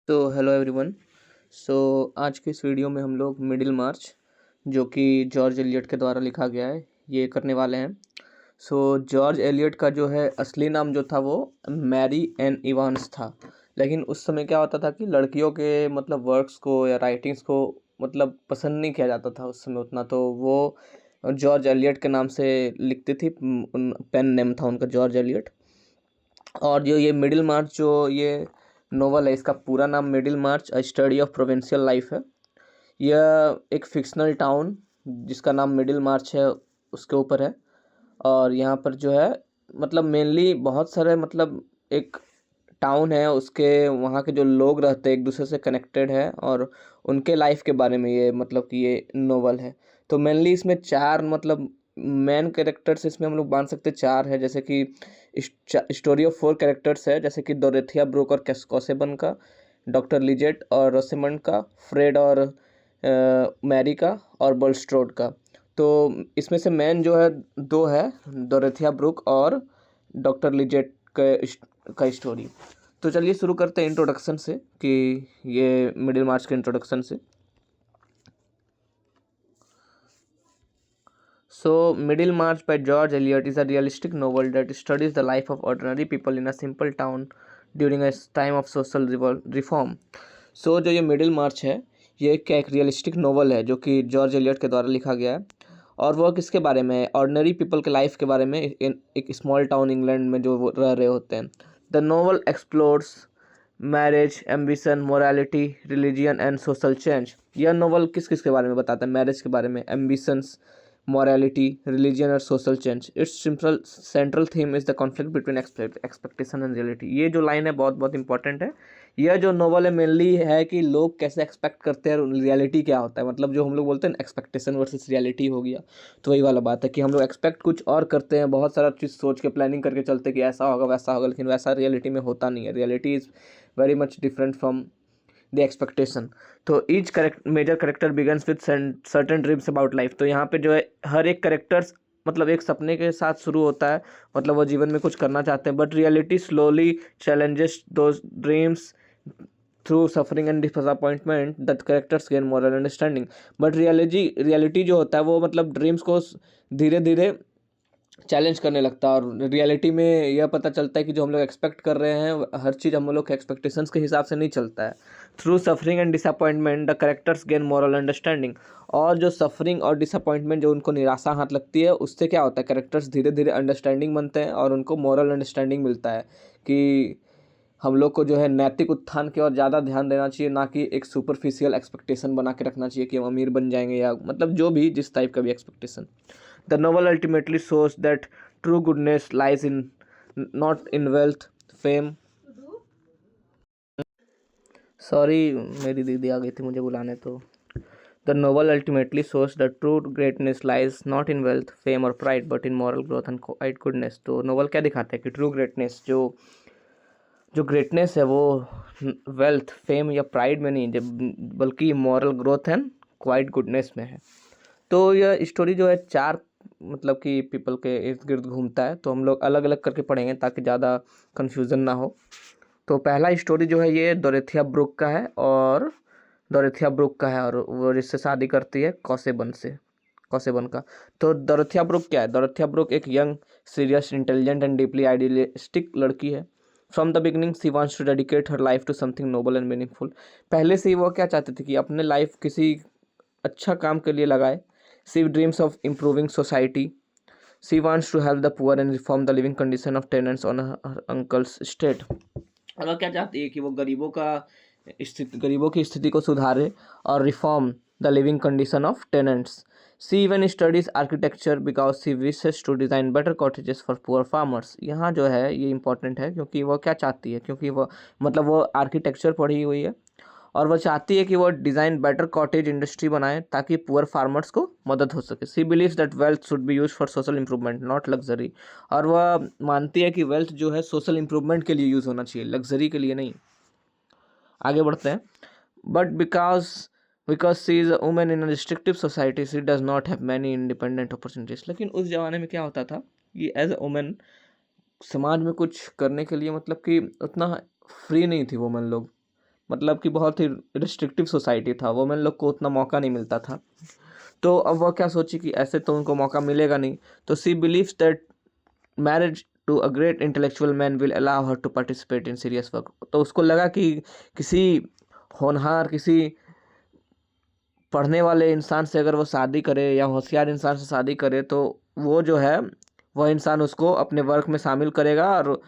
तो hello everyone. सो आज के इस वीडियो में हम लोग मिडिल मार्च, जो कि जॉर्ज एलियट के द्वारा लिखा गया है, ये करने वाले हैं। जॉर्ज एलियट का जो है असली नाम जो था वो मैरी एन इवांस था। लेकिन उस समय क्या होता था कि लड़कियों के मतलब वर्क्स को या राइटिंग्स को मतलब पसंद नहीं किया जाता था उस समय उतना, तो वो जॉर्ज एलियट के नाम से लिखती थी। पेन नेम था उनका जॉर्ज एलियट। और जो ये मिडिल मार्च जो ये नोवेल है, इसका पूरा नाम middle March a study of provincial life है। यह एक फिक्शनल टाउन जिसका नाम मिडिल मार्च है उसके ऊपर है। और यहाँ पर जो है मतलब मेनली बहुत सारे मतलब एक टाउन है, उसके वहाँ के जो लोग रहते हैं एक दूसरे से कनेक्टेड है और उनके लाइफ के बारे में ये मतलब कि ये नोवेल है। तो मेनली इसमें चार मतलब मेन कैरेक्टर्स इसमें हम लोग मान सकते हैं चार है, जैसे कि स्टोरी ऑफ फोर कैरेक्टर्स है, जैसे कि डोरेथिया ब्रूक और कॉसेबन का, डॉक्टर लिजेट और रोसेमंड का, फ्रेड और मैरी का और बॉलस्ट्रोड का। तो इसमें से मेन जो है दो है, डोरेथिया ब्रूक और डॉक्टर लिजेट का स्टोरी। तो चलिए शुरू करते हैं इंट्रोडक्शन से, कि ये मिडिल मार्च के इंट्रोडक्शन से। So, Middlemarch by George Eliot is a realistic novel that studies the life of ordinary people in a simple town during a time of social reform. जो ये मिडिल मार्च है, ये क्या एक रियलिस्टिक नोवेल है जो कि जॉर्ज एलियट के द्वारा लिखा गया है। और वह किसके बारे में है? ऑर्डिनरी पीपल के लाइफ के बारे में, एक स्मॉल टाउन इंग्लैंड में जो वो रह रहे होते हैं। The novel explores marriage, ambition, morality, religion and social change. यह नोवेल किस किस के बारे में बताता है? मैरिज के बारे में, एम्बिशंस, morality, religion और social change. Its simple central theme is the conflict between expectation and reality. ये जो लाइन है बहुत बहुत इंपॉर्टेंट है। यह जो नोवेल है मेनली है कि लोग कैसे एक्सपेक्ट करते हैं और रियलिटी क्या होता है। मतलब जो हम लोग बोलते हैं एक्सपेक्टेशन वर्सेस रियलिटी हो गया, तो वही वाला बात है कि हम लोग एक्सपेक्ट कुछ और करते हैं, बहुत सारा चीज़ सोच के प्लानिंग करके चलते कि ऐसा होगा वैसा होगा, लेकिन वैसा रियलिटी में होता नहीं है। Reality is very much different from the expectation. तो each major character begins with certain dreams about life. तो यहाँ पे जो है हर एक करेक्टर्स मतलब एक सपने के साथ शुरू होता है, मतलब वो जीवन में कुछ करना चाहते हैं, but reality slowly challenges those dreams through suffering and disappointment that characters gain moral understanding. But reality जो होता है वो मतलब ड्रीम्स को धीरे धीरे चैलेंज करने लगता है, और रियलिटी में यह पता चलता है कि जो हम लोग एक्सपेक्ट कर रहे हैं हर चीज़ हम लोग के एक्सपेक्टेशंस के हिसाब से नहीं चलता है। Through suffering and disappointment the characters gain moral understanding. और जो सफरिंग और डिसअपॉइंटमेंट, जो उनको निराशा हाथ लगती है, उससे क्या होता है, करेक्टर्स धीरे धीरे अंडरस्टैंडिंग बनते हैं और उनको मॉरल अंडरस्टैंडिंग मिलता है कि हम लोग को जो है नैतिक उत्थान की ओर ज़्यादा ध्यान देना चाहिए, ना कि एक सुपरफिशियल एक्सपेक्टेशन बना के रखना चाहिए कि हम अमीर बन जाएंगे, या मतलब जो भी जिस टाइप का भी expectation. The novel ultimately shows that true goodness lies in not in wealth, fame. Sorry, मेरी दीदी आ गई थी मुझे बुलाने। तो the novel ultimately shows the true greatness lies not in wealth, fame और pride, but in moral growth and quiet goodness. तो नोवेल क्या दिखाता है कि ट्रू ग्रेटनेस, जो जो ग्रेटनेस है वो वेल्थ, फेम या प्राइड में नहीं, बल्कि moral growth and quiet goodness में है। तो यह स्टोरी जो है चार मतलब कि पीपल के इर्द गिर्द घूमता है। तो हम लोग अलग अलग करके पढ़ेंगे ताकि ज़्यादा कन्फ्यूज़न ना हो। तो पहला स्टोरी जो है ये डोरेथिया ब्रूक का है, और वो जिससे शादी करती है कॉसेबन का। तो डोरेथिया ब्रूक क्या है? डोरेथिया ब्रूक एक young, serious, intelligent and deeply idealistic लड़की है। From the beginning she wants to dedicate her life to something noble and meaningful. पहले से ही वो क्या चाहती थी कि अपने लाइफ किसी अच्छा काम के लिए लगाए। She dreams of improving society. She wants to help the poor and reform the living condition of tenants on her uncle's estate. और वो क्या चाहती है कि वो गरीबों की स्थिति को सुधारे और reform the living condition of tenants. She even studies architecture because she wishes to design better cottages for poor farmers. यहाँ जो है ये इंपॉर्टेंट है, क्योंकि वो क्या चाहती है, क्योंकि वो मतलब वो आर्किटेक्चर पढ़ी हुई है और वह चाहती है कि वह डिज़ाइन बेटर कॉटेज इंडस्ट्री बनाए ताकि पुअर फार्मर्स को मदद हो सके। She believes that wealth should be use for social improvement not luxury. और वह मानती है कि वेल्थ जो है सोशल इंप्रूवमेंट के लिए यूज़ होना चाहिए, लग्जरी के लिए नहीं। आगे बढ़ते हैं। But because she is a women in a restrictive society she does not have many independent opportunities. लेकिन उस जमाने में क्या होता था कि एज अ वुमेन समाज में कुछ करने के लिए मतलब कि उतना फ्री नहीं थी वुमेन लोग। मतलब कि बहुत ही रिस्ट्रिक्टिव सोसाइटी था, वुमेन लोग को उतना मौका नहीं मिलता था। तो अब वह क्या सोची कि ऐसे तो उनको मौका मिलेगा नहीं, तो she believes that marriage to a great intellectual man will allow her to participate in serious work. तो उसको लगा कि किसी होनहार, किसी पढ़ने वाले इंसान से अगर वो शादी करे या होशियार इंसान से शादी करे तो वो जो है वह इंसान उसको अपने वर्क में शामिल करेगा और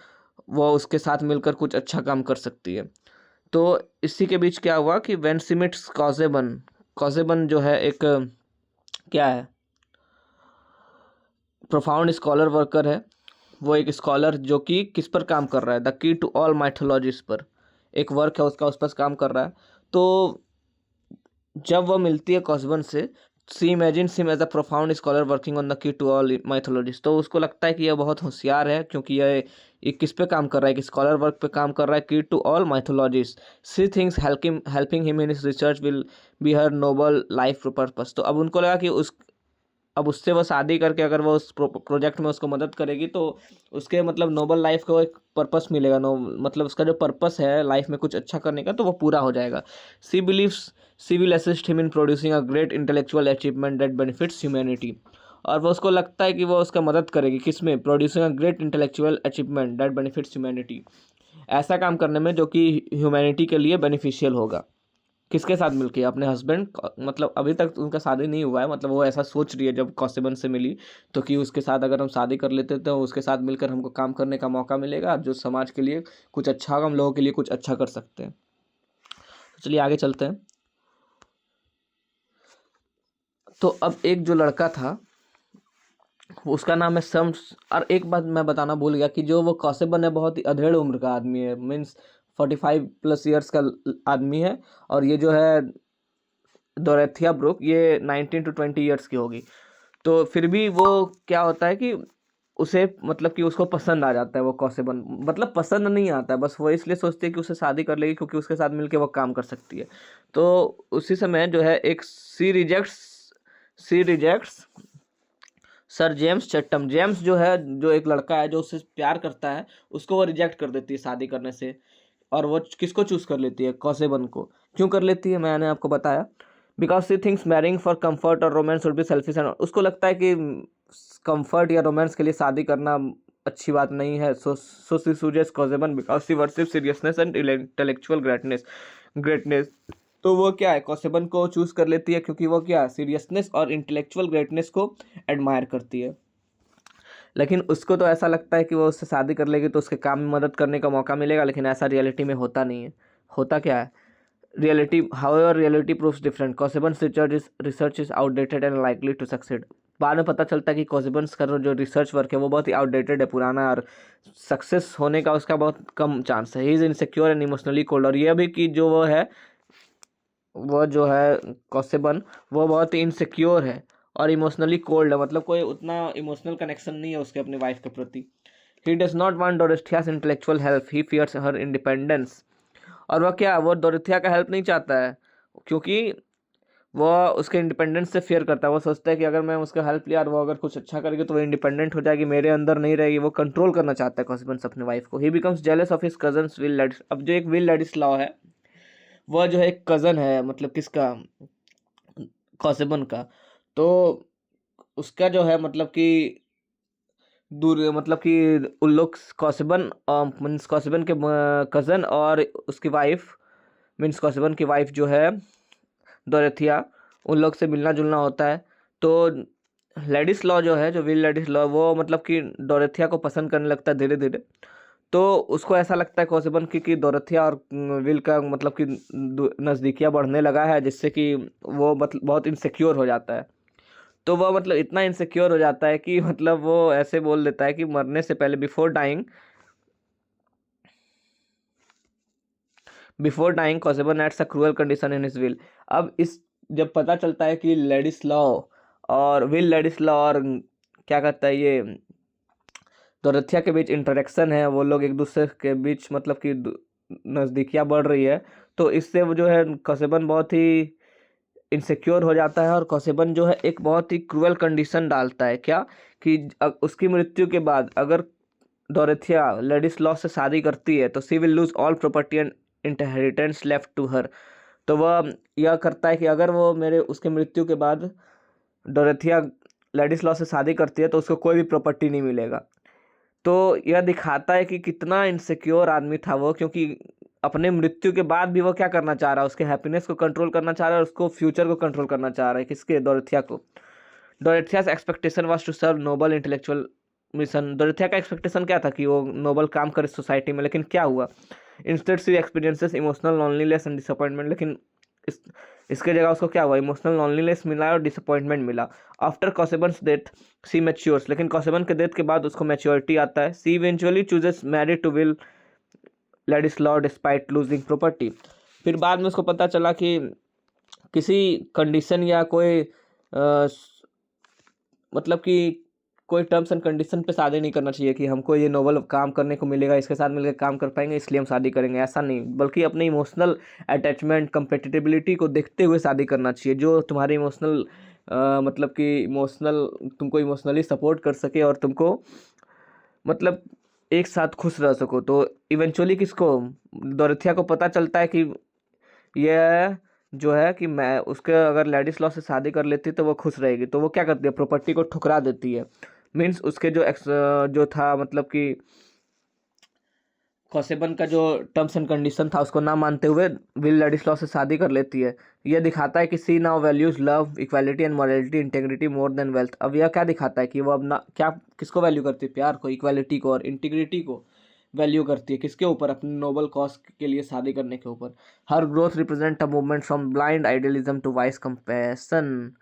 वो उसके साथ मिलकर कुछ अच्छा काम कर सकती है। तो इसी के बीच क्या हुआ कि व्हेन शी मीट्स कॉसेबन, कॉसेबन जो है एक क्या है, प्रोफाउंड स्कॉलर वर्कर है। वो एक स्कॉलर जो कि किस पर काम कर रहा है, the key to all mythologies पर एक वर्क है उसका, उस पर काम कर रहा है। तो जब वह मिलती है कॉस्बन से, she imagines him as a profound scholar working on the key to all mythologies. तो उसको लगता है कि यह बहुत होशियार है क्योंकि ये किस पे काम कर रहा है, कि स्कॉलर वर्क पे काम कर रहा है, Key to all Mythologies. She thinks helping him in his research will be her noble life purpose. तो अब उनको लगा कि अब उससे वो शादी करके अगर वो उस प्रोजेक्ट में उसको मदद करेगी तो उसके मतलब नोबल लाइफ को एक पर्पस मिलेगा, नो मतलब उसका जो पर्पस है लाइफ में कुछ अच्छा करने का तो वो पूरा हो जाएगा। She believes she will assist him in producing a great intellectual achievement that benefits humanity. और वो उसको लगता है कि वो उसका मदद करेगी किसमें, producing a great intellectual achievement that benefits humanity, ऐसा काम करने में जो कि ह्यूमैनिटी के लिए बेनिफिशियल होगा। किसके साथ मिलके, अपने हस्बैंड, मतलब अभी तक उनका शादी नहीं हुआ है, मतलब वो ऐसा सोच रही है जब कॉसेबन से मिली तो कि उसके साथ अगर हम शादी कर लेते तो उसके साथ मिलकर हमको काम करने का मौका मिलेगा जो समाज के लिए कुछ अच्छा होगा, हम लोगों के लिए कुछ अच्छा कर सकते हैं। तो चलिए आगे चलते हैं। तो अब एक जो लड़का था उसका नाम है शम्स। और एक बात मैं बताना भूल गया कि जो वो कॉसेबन है बहुत ही अधेड़ उम्र का आदमी है, मीन्स 45+ ईयर्स का आदमी है। और ये जो है डोरेथिया ब्रुक ये 19 to 20 ईयर्स की होगी। तो फिर भी वो क्या होता है कि उसे मतलब कि उसको पसंद आ जाता है वो कॉसेबन, मतलब पसंद नहीं आता है, बस वो इसलिए सोचती है कि उससे शादी कर लेगी क्योंकि उसके साथ मिलके वो काम कर सकती है। तो उसी समय जो है एक सी रिजेक्ट्स सर जेम्स चट्टम। जेम्स जो है, जो एक लड़का है जो उससे प्यार करता है, उसको वो रिजेक्ट कर देती है शादी करने से। और वो किसको चूज कर लेती है, कॉसेबन को। क्यों कर लेती है मैंने आपको बताया, because she thinks marrying for comfort और romance would be selfish and उसको लगता है कि कंफर्ट या रोमांस के लिए शादी करना अच्छी बात नहीं है। So she chooses Casaubon because she worship seriousness and intellectual greatness. तो वो क्या है, कॉसेबन को चूज कर लेती है क्योंकि वो क्या सीरियसनेस और इंटेलेक्चुअल ग्रेटनेस को एडमायर करती है। लेकिन उसको तो ऐसा लगता है कि वो उससे शादी कर लेगी तो उसके काम में मदद करने का मौका मिलेगा, लेकिन ऐसा रियलिटी में होता नहीं है। होता क्या है, reality however reality proves different. Casaubon's research is outdated and likely to succeed. बाद में पता चलता है कि कॉसेबन्स का जो रिसर्च वर्क है वो बहुत ही आउटडेटेड है, पुराना है, और सक्सेस होने का उसका बहुत कम चांस है। He is insecure and emotionally cold. और यह भी कि जो वो है, वो जो है कॉसेबन, वो बहुत ही इनसिक्योर है और इमोशनली कोल्ड है, मतलब कोई उतना इमोशनल कनेक्शन नहीं है उसके अपनी वाइफ के प्रति। He does not want Dorothea's intellectual help, he fears her independence. और वह क्या, वो डोरेथिया का हेल्प नहीं चाहता है क्योंकि वो उसके इंडिपेंडेंस से फेयर करता है। वो सोचता है कि अगर मैं उसका हेल्प लिया और वो अगर कुछ अच्छा करेगी तो वो इंडिपेंडेंट हो जाएगी, मेरे अंदर नहीं रहेगी। वो कंट्रोल करना चाहता है हस्बैंड अपने वाइफ को। He becomes jealous of his cousin Will Ladislaw. अब जो एक विल लैडिस्लाव है, वह जो है एक कज़न है, मतलब किसका, कॉसेबन का। तो उसका जो है मतलब कि दूर, मतलब कि उन लोग कॉसेबन मीन्स कॉसेबन के कज़न और उसकी वाइफ, मीन्स कॉसेबन की वाइफ जो है डोरेथिया, उन लोग से मिलना जुलना होता है। तो लेडिस लॉ जो है, जो विल लेडिस लॉ, वो मतलब कि डोरेथिया को पसंद करने लगता है धीरे धीरे। तो उसको ऐसा लगता है कॉसेबन की कि डोरेथिया और विल का मतलब कि नज़दीकियाँ बढ़ने लगा है, जिससे कि वो मतलब बहुत इनसिक्योर हो जाता है। तो वह मतलब इतना इनसिक्योर हो जाता है कि मतलब वो ऐसे बोल देता है कि मरने से पहले, before dying Casaubon adds a cruel condition in his will. अब इस जब पता चलता है कि लेडिस लॉ और विल लेडिस लॉ और क्या कहता है ये डोरेथिया के बीच इंटरेक्शन है, वो लोग एक दूसरे के बीच मतलब कि नज़दीकियाँ बढ़ रही है, तो इससे वो जो है कॉसेबन बहुत ही इनसिक्योर हो जाता है। और कॉसेबन जो है एक बहुत ही क्रूअल कंडीशन डालता है, क्या कि उसकी मृत्यु के बाद अगर डोरेथिया लेडिस लॉ से शादी करती है तो she will lose all property and inheritance left to her। तो वह यह करता है कि अगर वो उसके मृत्यु के बाद डोरेथिया लैडिस्लॉ से शादी करती है तो उसको कोई भी प्रॉपर्टी नहीं मिलेगा। तो यह दिखाता है कि कितना इनसिक्योर आदमी था वो, क्योंकि अपने मृत्यु के बाद भी वो क्या करना चाह रहा है, उसके हैप्पीनेस को कंट्रोल करना चाह रहा है, उसको फ्यूचर को कंट्रोल करना चाह रहा है। किसके? डोरेथिया को। Dorothea's expectation was to serve noble intellectual mission. Dorothea का एक्सपेक्टेशन क्या था कि वो नोबल काम करे सोसाइटी में, लेकिन क्या हुआ? Instead she experiences emotional loneliness and disappointment. लेकिन इसके जगह उसको क्या हुआ? इमोशनल लॉनलीनेस मिला और डिसअपॉइंटमेंट मिला। आफ्टर कॉसेबन्स डेथ सी मैच्योर्स। लेकिन कॉसेबन के डेथ के बाद उसको मैच्योरिटी आता है। She eventually chooses married to Will Ladislaw despite losing property. फिर बाद में उसको पता चला कि किसी कंडीशन या कोई मतलब कि कोई टर्म्स एंड कंडीशन पे शादी नहीं करना चाहिए कि हमको ये नोबल काम करने को मिलेगा, इसके साथ मिलकर काम कर पाएंगे इसलिए हम शादी करेंगे, ऐसा नहीं। बल्कि अपने इमोशनल अटैचमेंट, कंपेटिबिलिटी को देखते हुए शादी करना चाहिए, जो तुम्हारे इमोशनल मतलब कि तुमको इमोशनली सपोर्ट कर सके और तुमको मतलब एक साथ खुश रह सको। तो इवेंचुअली किसको? डोरेथिया को पता चलता है कि यह जो है कि मैं उसके अगर लैडिस्लॉ से शादी कर लेती तो वो खुश रहेगी। तो वो क्या करती है? प्रॉपर्टी को ठुकरा देती है। मीन्स उसके जो था मतलब कि कॉसेबन का जो टर्म्स एंड कंडीशन था उसको ना मानते हुए विल लैडिस्लॉ से शादी कर लेती है। यह दिखाता है कि she now values love, equality and morality, integrity more than wealth. अब यह क्या दिखाता है कि वो अब ना क्या किसको वैल्यू करती है? प्यार को, इक्वालिटी को और इंटीग्रिटी को वैल्यू करती है। किसके ऊपर? अपने नोबल कॉज के लिए शादी करने के ऊपर। Her growth represent a movement from blind idealism to wise compassion.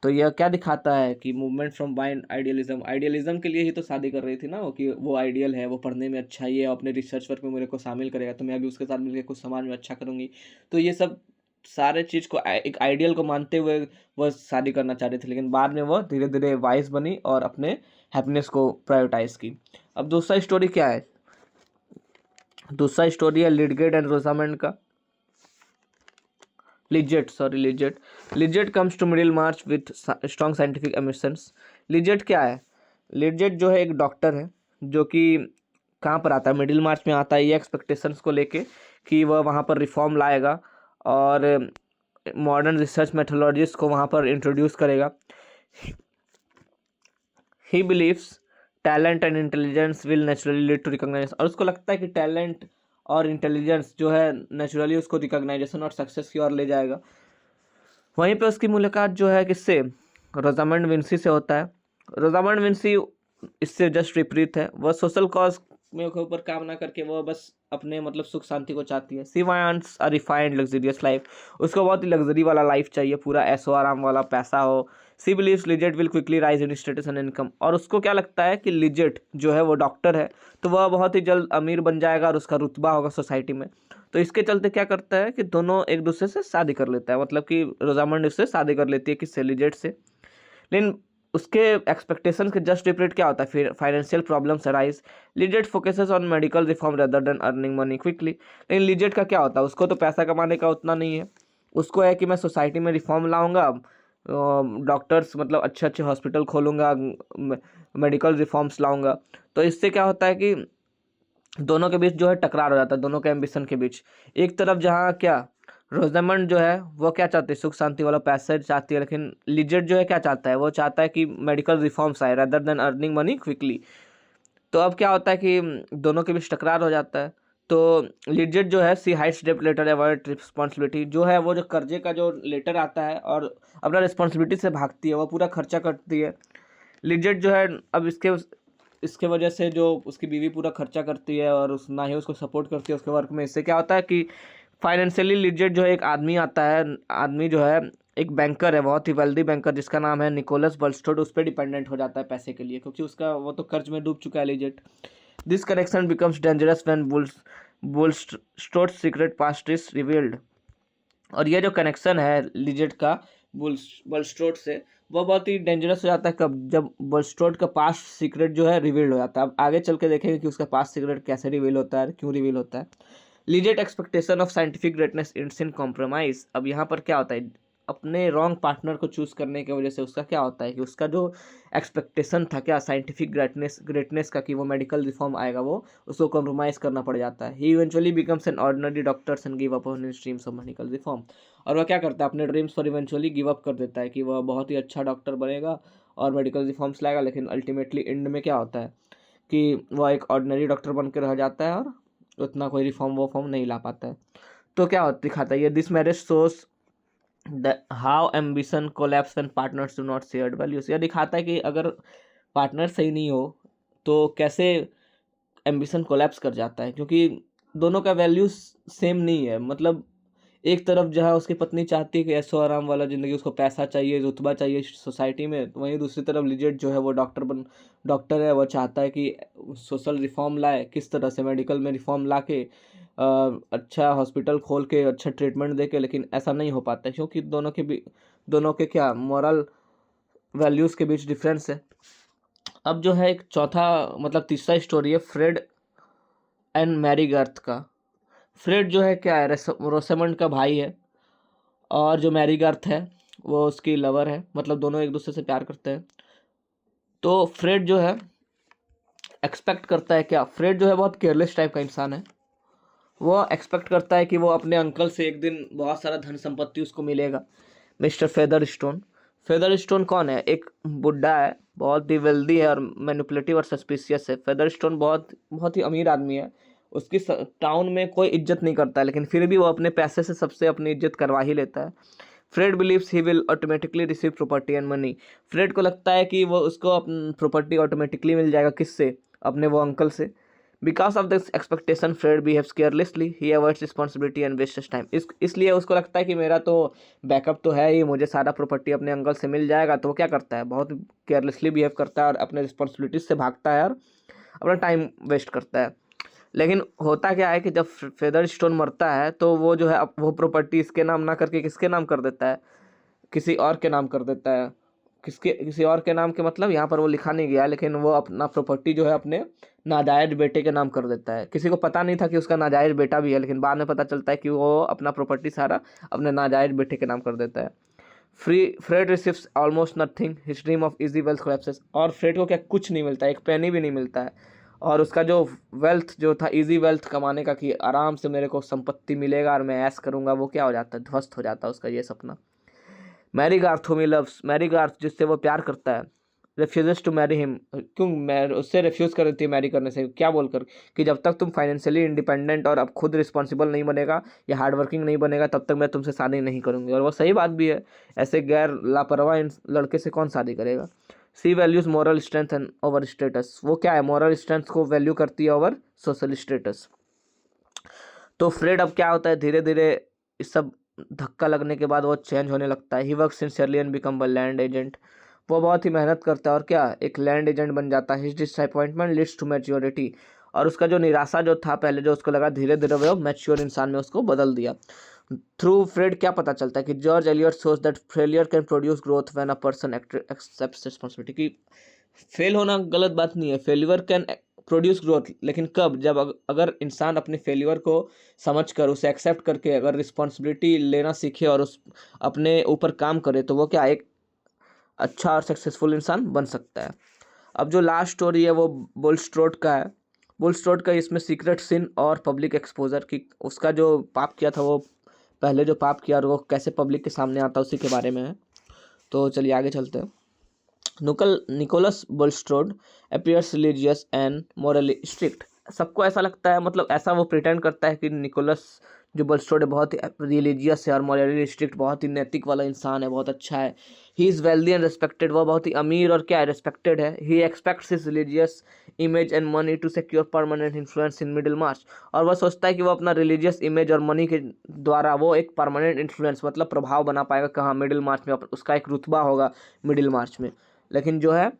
तो यह क्या दिखाता है कि मूवमेंट फ्रॉम ब्लाइंड आइडियलिज्म के लिए ही तो शादी कर रही थी ना वो, कि वो आइडियल है, वो पढ़ने में अच्छा ही है, अपने रिसर्च वर्क में मेरे को शामिल करेगा तो मैं भी उसके साथ मिलकर कुछ समाज में अच्छा करूँगी। तो ये सब सारे चीज़ को एक आइडियल को मानते हुए वह शादी करना चाह रही थी। लेकिन बाद में वह धीरे धीरे वाइज बनी और अपने हैप्पीनेस को प्रायोरिटाइज की। अब दूसरा स्टोरी क्या है? दूसरा स्टोरी है लिडगेट एंड रोजामेंड का। Lydgate comes to Middlemarch with strong scientific ambitions. Lydgate क्या है? लिजेट जो है एक डॉक्टर है जो कि कहाँ पर आता है? मिडिल मार्च में आता है, ये एक्सपेक्टेशंस को लेके कि वह वहाँ पर रिफॉर्म लाएगा और मॉडर्न रिसर्च मेथोलॉजीज को वहाँ पर इंट्रोड्यूस करेगा। He believes talent and intelligence will naturally lead to recognition. और उसको लगता है कि टैलेंट और इंटेलिजेंस जो है नेचुरली उसको रिकॉग्नाइजेशन और सक्सेस की ओर ले जाएगा। वहीं पे उसकी मुलाकात जो है किससे? रोजामंड विंसी से होता है। रोजामंड विंसी इससे जस्ट विपरीत है। वह सोशल कॉज में ऊपर काम ना करके वह बस अपने मतलब सुख शांति को चाहती है। सी wants a refined luxurious life. उसको बहुत ही लग्जरी वाला लाइफ चाहिए, पूरा ऐशो आराम वाला, पैसा हो। She believes Lydgate will quickly rise in status and income. और उसको क्या लगता है कि लिजेट जो है वो डॉक्टर है तो वह बहुत ही जल्द अमीर बन जाएगा और उसका रुतबा होगा सोसाइटी में। तो इसके चलते क्या करता है कि दोनों एक दूसरे से शादी कर लेता है, मतलब कि रोजामंड उससे शादी कर लेती है किससे? लिजेट से। लेकिन उसके एक्सपेक्टेशंस के जस्ट विपरीत क्या होता है? फिर financial problems arise. Lydgate focuses on medical reform rather than earning money quickly. लेकिन लिजेट का क्या होता है? उसको तो पैसा कमाने का उतना नहीं है, उसको है कि मैं सोसाइटी में रिफॉर्म लाऊंगा, डॉक्टर्स मतलब अच्छे अच्छे हॉस्पिटल खोलूँगा, मेडिकल रिफॉर्म्स लाऊंगा। तो इससे क्या होता है कि दोनों के बीच जो है टकरार हो जाता है, दोनों के एम्बिशन के बीच। एक तरफ जहाँ क्या रोजामंड जो है वो क्या चाहती है? सुख शांति वाला पैसा चाहती है। लेकिन लिजेट जो है क्या चाहता है? वो चाहता है कि मेडिकल रिफॉर्म्स आए rather than earning money quickly. तो अब क्या होता है कि दोनों के बीच टकरार हो जाता है। तो लिजेट जो है she hides debt later avoid responsibility, जो है वो जो कर्जे का जो लेटर आता है और अपना रिस्पॉन्सिबिलिटी से भागती है, वो पूरा खर्चा करती है। लिजेट जो है अब इसके वजह से जो उसकी बीवी पूरा खर्चा करती है और ना ही उसको सपोर्ट करती है उसके वर्क में। इससे क्या होता है कि फाइनेंशियली लिजेट जो है एक आदमी आता है, आदमी जो है एक बैंकर है, बहुत ही वेल्दी बैंकर जिसका नाम है निकोलस बल्स्टोड, उस पर डिपेंडेंट हो जाता है पैसे के लिए, क्योंकि उसका वो तो कर्ज में डूब चुका है Lydgate. This connection becomes dangerous when Bulstrode secret past is revealed. और ये जो कनेक्शन है लिजेट का बल्स्ट्रोड से, वो बहुत ही डेंजरस हो जाता है कब? जब बल्स्ट्रोड का पास्ट सीक्रेट जो है रिवील हो जाता है। अब आगे चल के देखेंगे कि उसका पास्ट सीक्रेट कैसे रिवील होता है, क्यों रिवील होता है। Lydgate expectation of scientific greatness it's in compromise. अब यहाँ पर क्या होता है? अपने रॉन्ग पार्टनर को चूज़ करने की वजह से उसका क्या होता है कि उसका जो एक्सपेक्टेशन था क्या साइंटिफिक ग्रेटनेस का कि वो मेडिकल रिफॉर्म आएगा, वो उसको कॉम्प्रोमाइज़ करना पड़ जाता है। He eventually becomes an ordinary doctors and give up on his dreams of medical reform. और वह क्या करता है, अपने ड्रीम्स पर इवेंचुअली गिव अप कर देता है कि वह बहुत ही अच्छा डॉक्टर बनेगा और मेडिकल रिफॉर्म्स लाएगा, लेकिन अल्टीमेटली एंड में क्या होता है कि वह एक ऑर्डिनरी डॉक्टर बन के रह जाता है और उतना कोई रिफॉर्म वॉर्म नहीं ला पाता है। तो क्या दिखाता है ये, this marriage shows how ambition collapse when partners do not shared values. यह दिखाता है कि अगर पार्टनर सही नहीं हो तो कैसे एम्बिशन कोलैप्स कर जाता है, क्योंकि दोनों का वैल्यूज सेम नहीं है। मतलब एक तरफ जहाँ उसकी पत्नी चाहती है कि ऐशो आराम वाला ज़िंदगी, उसको पैसा चाहिए, रुतबा चाहिए सोसाइटी में, तो वहीं दूसरी तरफ लिजेट जो है वो डॉक्टर है, वो चाहता है कि सोशल रिफॉर्म लाए, किस तरह से मेडिकल में रिफॉर्म ला के अच्छा हॉस्पिटल खोल के अच्छा ट्रीटमेंट दे के, लेकिन ऐसा नहीं हो पाता है क्योंकि दोनों के क्या मॉरल वैल्यूज़ के बीच डिफरेंस है। अब जो है एक चौथा मतलब तीसरा स्टोरी है फ्रेड एंड मैरी गर्थ का। फ्रेड जो है क्या है, रोसेमंड का भाई है, और जो मैरी गर्थ है वो उसकी लवर है, मतलब दोनों एक दूसरे से प्यार करते हैं। तो फ्रेड जो है एक्सपेक्ट करता है क्या, फ्रेड जो है बहुत केयरलेस टाइप का इंसान है। वो एक्सपेक्ट करता है कि वो अपने अंकल से एक दिन बहुत सारा धन संपत्ति उसको मिलेगा, मिस्टर फेदरस्टोन। फेदरस्टोन कौन है, एक बुड्ढा है, बहुत ही वेल्दी है और मैनिपुलेटिव और सस्पिशियस है। फेदरस्टोन बहुत बहुत ही अमीर आदमी है, उसकी टाउन में कोई इज्जत नहीं करता है, लेकिन फिर भी वो अपने पैसे से सबसे अपनी इज्जत करवा ही लेता है। Fred believes he will automatically receive property and money. Fred को लगता है कि वो उसको प्रॉपर्टी ऑटोमेटिकली मिल जाएगा, किससे, अपने वो अंकल से। Because of this expectation Fred behaves carelessly, he avoids responsibility and wastes time. इसलिए उसको लगता है कि मेरा तो बैकअप तो है ही, मुझे सारा प्रॉपर्टी अपने अंकल से मिल जाएगा, तो वो क्या करता है, बहुत केयरलेसली बिहेव करता है और अपने रिस्पॉन्सिबिलिटीज से भागता है और अपना टाइम वेस्ट करता है। लेकिन होता क्या है कि जब फेदर स्टोन मरता है तो वो जो है वो प्रॉपर्टी इसके नाम ना करके किसके नाम कर देता है, किसी और के नाम कर देता है। किसी और के नाम के मतलब यहाँ पर वो लिखा नहीं गया, लेकिन वो अपना प्रॉपर्टी जो है अपने नाजायज बेटे के नाम कर देता है। किसी को पता नहीं था कि उसका नाजायज बेटा भी है, लेकिन बाद में पता चलता है कि वो अपना प्रॉपर्टी सारा अपने नाजायज बेटे के नाम कर देता है। Fred receives almost nothing, his dream of easy wealth collapses. और फ्रेड को क्या कुछ नहीं मिलता है, एक पेनी भी नहीं मिलता है, और उसका जो वेल्थ जो था, इजी वेल्थ कमाने का कि आराम से मेरे को संपत्ति मिलेगा और मैं ऐश करूँगा, वो क्या हो जाता है, ध्वस्त हो जाता है उसका ये सपना। Mary Garth whom he loves, Mary Garth जिससे वो प्यार करता है, refuses to marry him। क्यों मैं उससे रिफ्यूज़ कर देती है मैरी करने से, क्या बोलकर कि जब तक तुम फाइनेंशियली इंडिपेंडेंट और अब खुद रिस्पॉन्सिबल नहीं बनेगा या हार्ड वर्किंग नहीं बनेगा, तब तक मैं तुमसे शादी नहीं करूँगी। और वो सही बात भी है, ऐसे गैर लापरवाह लड़के से कौन शादी करेगा। She values moral strength and over status, वो क्या है, मॉरल स्ट्रेंथ को वैल्यू करती है ओवर सोशल स्टेटस। तो फ्रेड अब क्या होता है, धीरे धीरे इस सब धक्का लगने के बाद वो चेंज होने लगता है। He work sincerely and become a land agent, वो बहुत ही मेहनत करता है और क्या एक लैंड एजेंट बन जाता है। His disappointment leads to maturity, और उसका जो निराशा जो था पहले जो उसको लगा, धीरे धीरे वो मैच्योर इंसान में उसको बदल दिया। थ्रू फ्रेड क्या पता चलता है कि George Eliot shows that failure can produce growth when a person accepts responsibility. कि फेल होना गलत बात नहीं है, फेल्यूर कैन प्रोड्यूस ग्रोथ, लेकिन कब, जब अगर इंसान अपने फेल्यूर को समझ कर उसे एक्सेप्ट करके अगर रिस्पॉन्सिबिलिटी लेना सीखे और उस अपने ऊपर काम करे, तो वो क्या एक अच्छा और सक्सेसफुल इंसान बन सकता है। अब जो लास्ट स्टोरी है वो बुलस्ट्रोट का है। बुलस्ट्रोट का इसमें सीक्रेट सिन और पब्लिक एक्सपोजर की, उसका जो पाप किया था वो पहले जो पाप किया और वो कैसे पब्लिक के सामने आता है उसी के बारे में है। तो चलिए आगे चलते हैं। Nicholas Bulstrode appears religious and morally strict. सबको ऐसा लगता है, मतलब ऐसा वो प्रिटेंड करता है कि निकोलस जो बुलस्ट्रोड है बहुत ही रिलीजियस है और मोरली स्ट्रिक्ट, बहुत ही नैतिक वाला इंसान है, बहुत अच्छा है। He is wealthy and respected, वो बहुत ही अमीर और क्या है रिस्पेक्टेड है। He expects his religious image and money to secure permanent influence in Middlemarch. और वह सोचता है कि वो अपना रिलीजियस इमेज और मनी के द्वारा वो एक परमानेंट इन्फ्लुएंस मतलब प्रभाव बना पाएगा, कहाँ मिडिल मार्च में उसका एक रुतबा होगा मिडिल मार्च में। लेकिन जो है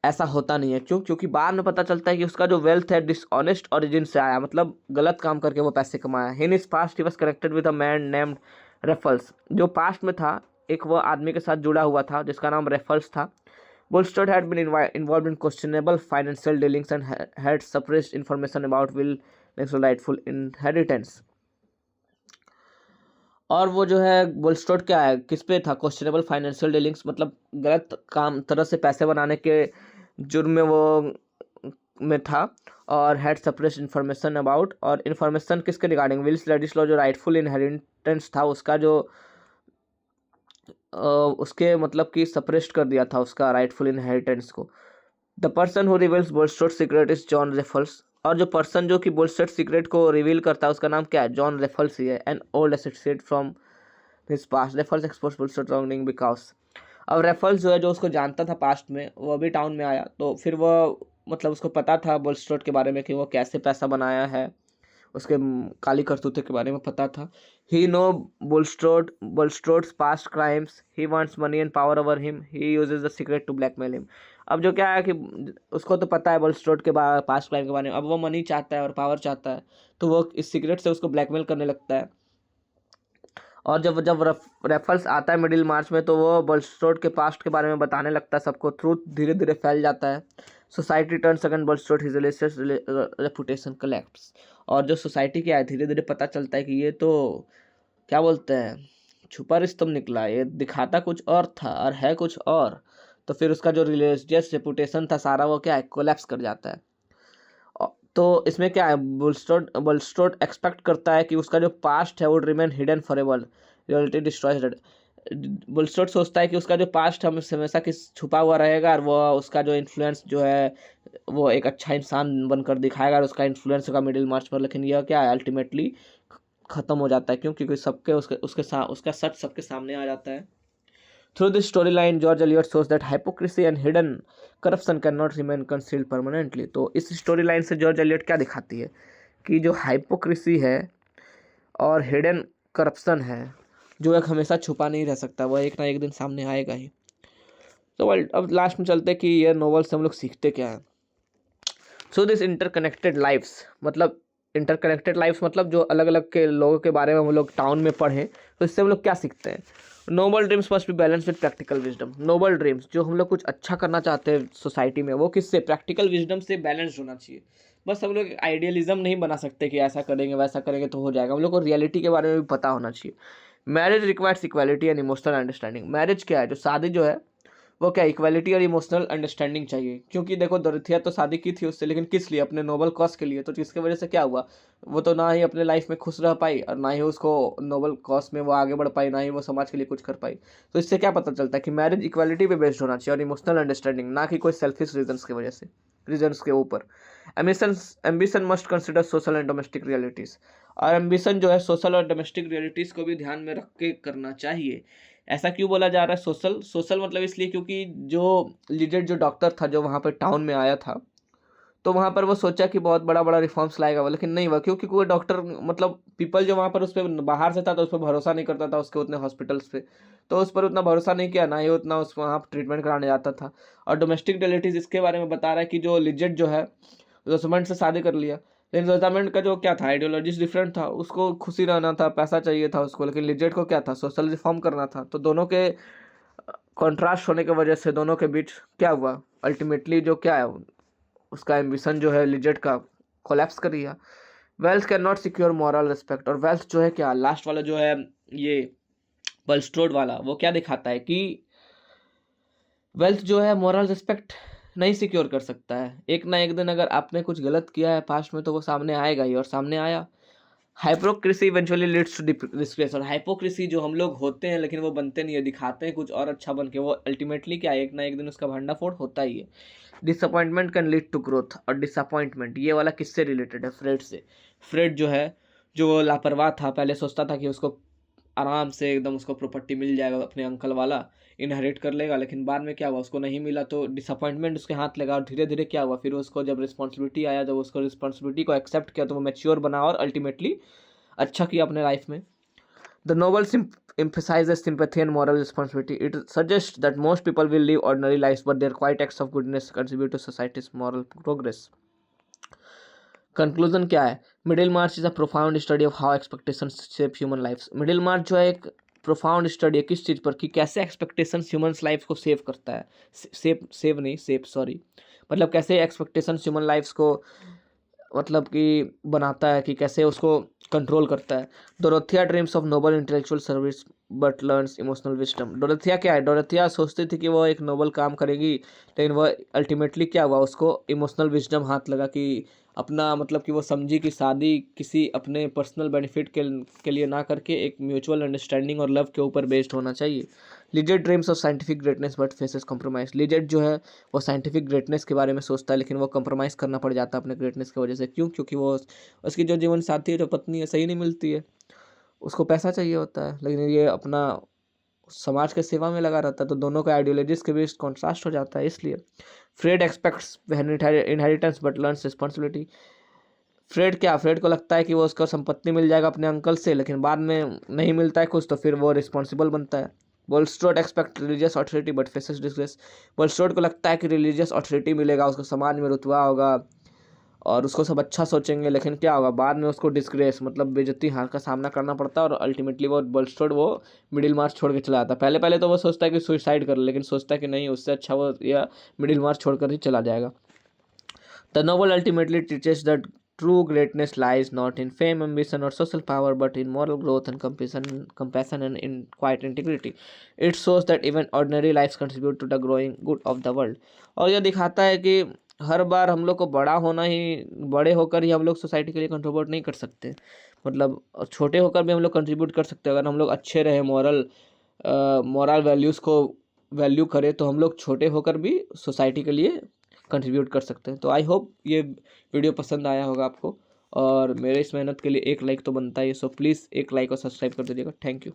ऐसा होता नहीं है, क्योंकि बाद में पता चलता है कि उसका जो वेल्थ है डिसऑनेस्ट ओरिजिन से आया, मतलब गलत काम करके वो पैसे कमाया। In his past he was connected with a man named Raffles, जो पास्ट में था एक वो आदमी के साथ जुड़ा हुआ था जिसका नाम रेफल्स था। बुलस्टर्ड had been involved in questionable financial dealings and had suppressed information about Will Nixon's rightful inheritance। और वो जो है बुलस्टोट क्या है, किस पे था, क्वेश्चनेबल फाइनेंशियल डीलिंग्स, मतलब गलत काम तरह से पैसे बनाने के जुर्म में वो में था। और हैड सप्रेस इन्फॉर्मेशन अबाउट, और इन्फॉर्मेशन किसके रिगार्डिंग, विल्स लेडिस्लो जो राइटफुल इनहेरिटेंस था उसका, जो उसके मतलब कि सप्रेस्ड कर दिया था उसका राइटफुल इनहेरिटेंस को। The person who reveals Bulstrode secret is John Raffles, और जो पर्सन जो कि बुलस्टोट सीक्रेट को रिवील करता है उसका नाम क्या है, जॉन रेफल्स ही है। An old associate from his past, Raffles expose Bulstrode wrongdoing because. अब रेफल्स जो है, जो उसको जानता था पास्ट में, वो भी टाउन में आया, तो फिर वो मतलब उसको पता था बुलस्टोट के बारे में कि वो कैसे पैसा बनाया है, उसके काली करतूते के बारे में पता था। He know Bulstrode's past crimes, he wants money and power over him, he uses the secret to blackmail him. अब जो क्या है कि उसको तो पता है बुलस्ट्रोट के पास्ट क्राइम के बारे में, अब वो मनी चाहता है और पावर चाहता है, तो वो इस सीक्रेट से उसको ब्लैकमेल करने लगता है। और जब जब रेफल्स आता है मिडिल मार्च में, तो वो बुलस्ट्रोट के पास्ट के बारे में बताने लगता है सबको, ट्रूथ धीरे धीरे फैल जाता है। Society turns against Bulstrode, his reputation collects. और जो सोसाइटी क्या है, धीरे धीरे पता चलता है कि ये तो क्या बोलते हैं, छुपा रिस्तम निकला, ये दिखाता कुछ और था और है कुछ और। तो फिर उसका जो रिलीजियस रेपुटेशन था सारा, वो क्या है, कोलैप्स कर जाता है। तो इसमें क्या है, बुलस्ट्रोट एक्सपेक्ट करता है कि उसका जो पास्ट है वो remain hidden forever, reality destroys. Bulstrode सोचता है कि उसका जो पास्ट है हमेशा किस छुपा हुआ रहेगा, और वो उसका जो इन्फ्लुएंस जो है वो एक अच्छा इंसान बनकर दिखाएगा, और उसका इन्फ्लुएंस होगा मिडिल मार्च पर। लेकिन यह क्या है, अल्टीमेटली खत्म हो जाता है। क्यों? क्योंकि सबके उसका सच सबके सामने आ जाता है। Through this storyline, George Eliot shows that hypocrisy and hidden corruption cannot remain concealed permanently. तो इस स्टोरी लाइन से जॉर्ज एलियट क्या दिखाती है कि जो हाइपोक्रेसी है और हिडन करप्शन है, जो एक हमेशा छुपा नहीं रह सकता, वह एक ना एक दिन सामने आएगा ही। तो अब लास्ट में चलते कि ये नोवेल से हम लोग सीखते क्या है। सो दिस इंटरकनेक्टेड लाइफ्स, मतलब इंटरकनेक्टेड लाइफ्स मतलब जो अलग अलग के लोगों के बारे में हम लोग टाउन में पढ़ें, तो इससे हम लोग क्या सीखते हैं। Noble dreams must be balance with practical wisdom. Noble dreams, जो हम लोग कुछ अच्छा करना चाहते हैं सोसाइटी में, वो किससे, प्रैक्टिकल विजडम से बैलेंस होना चाहिए। बस हम लोग आइडियलिज्म नहीं बना सकते कि ऐसा करेंगे वैसा करेंगे तो हो जाएगा, हम लोग को रियलिटी के बारे में भी पता होना चाहिए। Marriage requires equality and emotional understanding. Marriage क्या है, जो शादी जो है वो क्या, इक्वालिटी और इमोशनल अंडरस्टैंडिंग चाहिए। क्योंकि देखो डोरथिया तो शादी की थी उससे, लेकिन किस लिए, अपने नोबल कॉज के लिए। तो जिसकी वजह से क्या हुआ, वो तो ना ही अपने लाइफ में खुश रह पाई, और ना ही उसको नोबल कॉज में वो आगे बढ़ पाई, ना ही वो समाज के लिए कुछ कर पाई। तो इससे क्या पता चलता है कि मैरिज इक्वालिटी पे बेस्ड होना चाहिए और इमोशनल अंडरस्टैंडिंग, ना कि कोई सेल्फिश रीजन्स की वजह से, रीजन्स के ऊपर। Ambition must consider social and domestic realities. और एम्बिशन जो है सोशल और डोमेस्टिक रियलिटीज़ को भी ध्यान में रख के करना चाहिए। ऐसा क्यों बोला जा रहा है सोशल, सोशल मतलब इसलिए क्योंकि जो लीजेंड जो डॉक्टर था जो वहाँ पर टाउन में आया था, तो वहाँ पर वो सोचा कि बहुत बड़ा बड़ा रिफॉर्म्स लाएगा वो, लेकिन नहीं हुआ। क्योंकि कोई डॉक्टर मतलब पीपल जो वहाँ पर उस पर बाहर से था, तो उस पर भरोसा नहीं करता था उसके उतने हॉस्पिटल्स पे, तो उस पर उतना भरोसा नहीं किया, ना ही उतना उस वहाँ ट्रीटमेंट कराने जाता था। और डोमेस्टिक रिलेटिव्स इसके बारे में बता रहा है कि जो लिजेंड जो है रोजमेंट से शादी कर लिया, लेकिन रोजामेंट का जो क्या था, आइडियोलॉजीज डिफरेंट था, उसको खुशी रहना था, पैसा चाहिए था उसको, लेकिन लिजेट को क्या था, सोशल रिफॉर्म करना था। तो दोनों के कॉन्ट्रास्ट होने की वजह से दोनों के बीच क्या हुआ, अल्टीमेटली जो क्या है, उसका एम्बिशन जो है लिजेट का कोलैप्स कर दिया। Wealth can not secure moral respect. और वेल्थ जो है क्या, लास्ट वाला जो है ये बलस्ट्रोड वाला, वो क्या दिखाता है कि वेल्थ जो है मॉरल रिस्पेक्ट नहीं सिक्योर कर सकता है। एक ना एक दिन अगर आपने कुछ गलत किया है पास्ट में, तो वो सामने आएगा ही, और सामने आया। Hypocrisy eventually leads to disgrace. और हाइपोक्रेसी जो हम लोग होते हैं लेकिन वो बनते नहीं है, दिखाते हैं कुछ और अच्छा बन के, वो अल्टीमेटली क्या है, एक ना एक दिन उसका भंडाफोड़ होता ही है। Disappointment can lead to growth. और डिसअपॉइंटमेंट ये वाला किससे रिलेटेड है, फ्रेड से। फ्रेड जो है, जो लापरवाह था, पहले सोचता था कि उसको आराम से एकदम उसको प्रॉपर्टी मिल जाएगा, अपने अंकल वाला इनहेरिट कर लेगा, लेकिन बाद में क्या हुआ, उसको नहीं मिला, तो डिसअपॉइंटमेंट उसके हाथ लगा। और धीरे धीरे क्या हुआ, फिर उसको जब रिस्पॉन्सिबिलिटी आया, जब उसको रिस्पॉन्सिबिलिटी को एक्सेप्ट किया, तो वो मैच्योर बना और अल्टीमेटली अच्छा किया अपने लाइफ में। The novel emphasizes sympathy and moral responsibility. It suggests that most people will live ordinary lives, but their quiet acts of goodness contribute to society's moral progress. Conclusion क्या है, Middlemarch is a profound study of how expectations shape human lives. Middlemarch जो है एक profound study है किस चीज़ पर, कि कैसे एक्सपेक्टेशंस ह्यूमन्स लाइफ को सेव करता है, सेव नहीं सेव सॉरी, मतलब कैसे एक्सपेक्टेशंस ह्यूमन लाइफ्स को मतलब कि बनाता है कि कैसे उसको कंट्रोल करता है। Dorothea dreams of noble intellectual service but learns emotional wisdom. Dorothea क्या है, डोरोथिया सोचती थी कि वो एक नोबल काम करेगी, लेकिन वह अल्टीमेटली क्या हुआ, उसको इमोशनल विजडम हाथ लगा कि अपना मतलब कि वो समझी कि शादी किसी अपने पर्सनल बेनिफिट के लिए ना करके एक म्यूचुअल अंडरस्टैंडिंग और लव के ऊपर बेस्ड होना चाहिए। Lydgate dreams of scientific greatness but faces compromise. Lydgate जो है वो साइंटिफिक ग्रेटनेस के बारे में सोचता है, लेकिन वो कंप्रोमाइज़ करना पड़ जाता है अपने ग्रेटनेस की वजह से। क्यों? क्योंकि वो उसकी जो जीवन साथी है, जो पत्नी है, सही नहीं मिलती है। उसको पैसा चाहिए होता है, लेकिन ये अपना समाज के सेवा में लगा रहता है, तो दोनों का आइडियोलॉजीज के बीच कॉन्ट्रास्ट हो जाता है। इसलिए Fred expects inheritance but learns responsibility. Fred को लगता है कि वो उसको संपत्ति मिल जाएगा अपने अंकल से, लेकिन बाद में नहीं मिलता है कुछ, तो फिर वो रिस्पॉन्सिबल बनता है। Bulstrode expect religious authority but faces disgrace. Bulstrode को लगता है कि रिलीजियस अथॉरिटी मिलेगा, उसको समाज में रुतबा होगा और उसको सब अच्छा सोचेंगे, लेकिन क्या होगा, बाद में उसको डिस्ग्रेस मतलब बेइज्जती हार का सामना करना पड़ता है और अल्टीमेटली वो वोल्स्ट्रोड वो मिडिल मार्च छोड़ के चला जाता है। पहले पहले तो वो सोचता है कि सुसाइड कर ले, लेकिन सोचता है कि नहीं, उससे अच्छा वो या मिडिल मार्च छोड़कर ही चला जाएगा। The novel ultimately teaches that true greatness lies not in fame, ambition, or social power, but in moral growth and compassion and in quiet integrity. It shows that even ordinary lives contribute to the growing good of the world. और यह दिखाता है कि हर बार हम लोग को बड़े होकर ही हम लोग सोसाइटी के लिए कंट्रीब्यूट नहीं कर सकते। मतलब छोटे होकर भी हम लोग कंट्रीब्यूट कर सकते हैं। अगर हम लोग अच्छे रहे, मॉरल वैल्यूज़ को वैल्यू करें, तो हम लोग छोटे होकर भी सोसाइटी के लिए कंट्रीब्यूट कर सकते हैं। तो आई होप ये वीडियो पसंद आया होगा आपको, और मेरे इस मेहनत के लिए एक लाइक तो बनता ही है। सो प्लीज़ एक लाइक और सब्सक्राइब कर दीजिएगा। Thank you.